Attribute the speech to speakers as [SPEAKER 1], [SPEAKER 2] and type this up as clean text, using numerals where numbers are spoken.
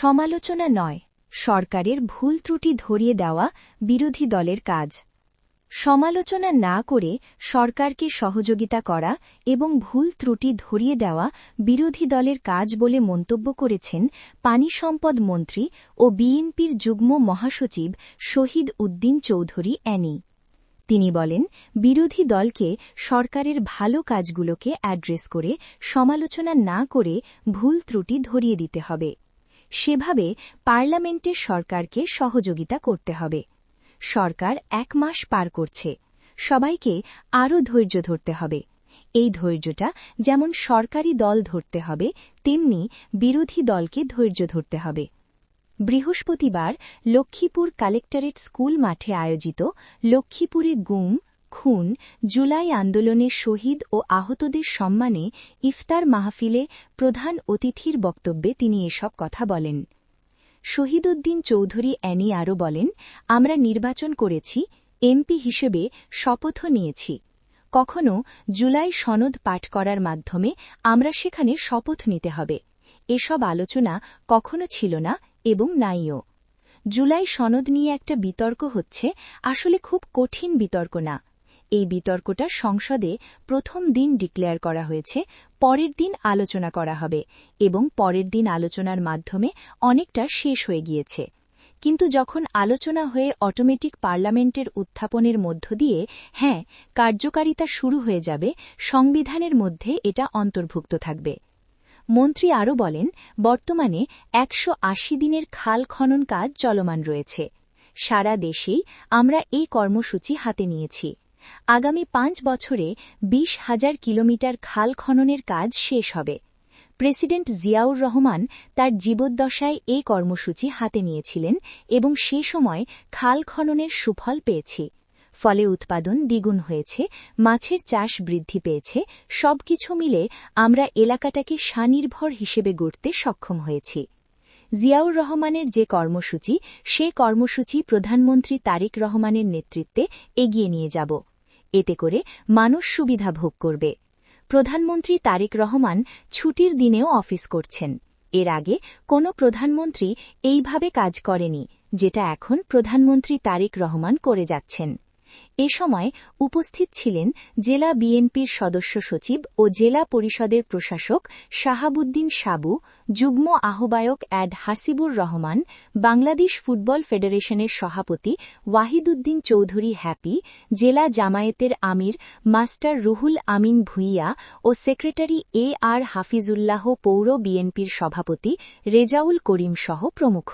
[SPEAKER 1] সমালোচনা নয়, সরকারের ভুল ত্রুটি ধরিয়ে দেওয়া বিরোধী দলের কাজ। সমালোচনা না করে সরকারকে সহযোগিতা করা এবং ভুল ত্রুটি ধরিয়ে দেওয়া বিরোধী দলের কাজ বলে মন্তব্য করেছেন পানি সম্পদ মন্ত্রী ও বিএনপির যুগ্ম মহাসচিব শহীদ উদ্দিন চৌধুরী অ্যানি। তিনি বলেন, বিরোধী দলকে সরকারের ভালো কাজগুলোকে অ্যাড্রেস করে সমালোচনা না করে ভুল ত্রুটি ধরিয়ে দিতে হবে। সেভাবে পার্লামেন্টে সরকারকে সহযোগিতা করতে হবে। সরকার 1 মাস পার করছে, সবাইকে আরও ধৈর্য ধরতে হবে। এই ধৈর্যটা যেমন সরকারি দল ধরতে হবে, তেমনি বিরোধী দলকে ধৈর্য ধরতে হবে। বৃহস্পতিবার লক্ষ্মীপুর কালেক্টরেট স্কুল মাঠে আয়োজিত লক্ষ্মীপুরে গুম, খুন, জুলাই আন্দোলনে শহীদ ও আহতদের সম্মানে ইফতার মাহফিলে প্রধান অতিথির বক্তব্যে তিনি এসব কথা বলেন। শহীদ উদ্দিন চৌধুরী অ্যানি আরও বলেন, আমরা নির্বাচন করেছি, এমপি হিসেবে শপথও নিয়েছি। কখনো জুলাই সনদ পাঠ করার মাধ্যমে আমরা সেখানে শপথ নিতে হবে, এসব আলোচনা কখনো ছিল না এবং নাইও। জুলাই সনদ নিয়ে একটা বিতর্ক হচ্ছে, আসলে খুব কঠিন বিতর্ক না। এই বিতর্কটা সংসদে প্রথম দিন ডিক্লেয়ার করা হয়েছে, পরের দিন আলোচনা করা হবে এবং পরের দিন আলোচনার মাধ্যমে অনেকটা শেষ হয়ে গিয়েছে। কিন্তু যখন আলোচনা হয়ে অটোমেটিক পার্লামেন্টের উত্থাপনের মধ্য দিয়ে কার্যকারিতা শুরু হয়ে যাবে, সংবিধানের মধ্যে এটা অন্তর্ভুক্ত থাকবে। মন্ত্রী আরও বলেন, বর্তমানে 180 দিনের খাল খনন কাজ চলমান রয়েছে। সারা দেশেই আমরা এই কর্মসূচি হাতে নিয়েছি। আগামী 5 বছরে 20,000 কিলোমিটার খাল খননের কাজ শেষ হবে। প্রেসিডেন্ট জিয়াউর রহমান তার জীবদ্দশায় এই কর্মসূচি হাতে নিয়েছিলেন এবং সে সময় খাল খননের সুফল পেয়েছি। ফলে উৎপাদন দ্বিগুণ হয়েছে, মাছের চাষ বৃদ্ধি পেয়েছে, সবকিছু মিলে আমরা এলাকাটাকে স্বনির্ভর হিসেবে গড়তে সক্ষম হয়েছি। জিয়াউর রহমানের যে কর্মসূচি, সে কর্মসূচি প্রধানমন্ত্রী তারেক রহমানের নেতৃত্বে এগিয়ে নিয়ে যাব। এতে করে মানুষ সুবিধা ভোগ করবে। প্রধানমন্ত্রী তারেক রহমান ছুটির দিনেও অফিস করছেন। এর আগে কোনো প্রধানমন্ত্রী এইভাবে কাজ করেনি, যেটা এখন প্রধানমন্ত্রী তারেক রহমান করে যাচ্ছেন। এ সময় উপস্থিত ছিলেন জেলা বিএনপির সদস্য সচিব ও জেলা পরিষদের প্রশাসক শাহাবুদ্দিন সাবু, যুগ্ম আহ্বায়ক অ্যাড হাসিবুর রহমান, বাংলাদেশ ফুটবল ফেডারেশনের সভাপতি ওয়াহিদুদ্দিন চৌধুরী হ্যাপি, জেলা জামায়াতের আমির মাস্টার রুহুল আমিন ভূঁইয়া ও সেক্রেটারি এ আর হাফিজুল্লাহ, পৌর বিএনপির সভাপতি রেজাউল করিম সহ প্রমুখ।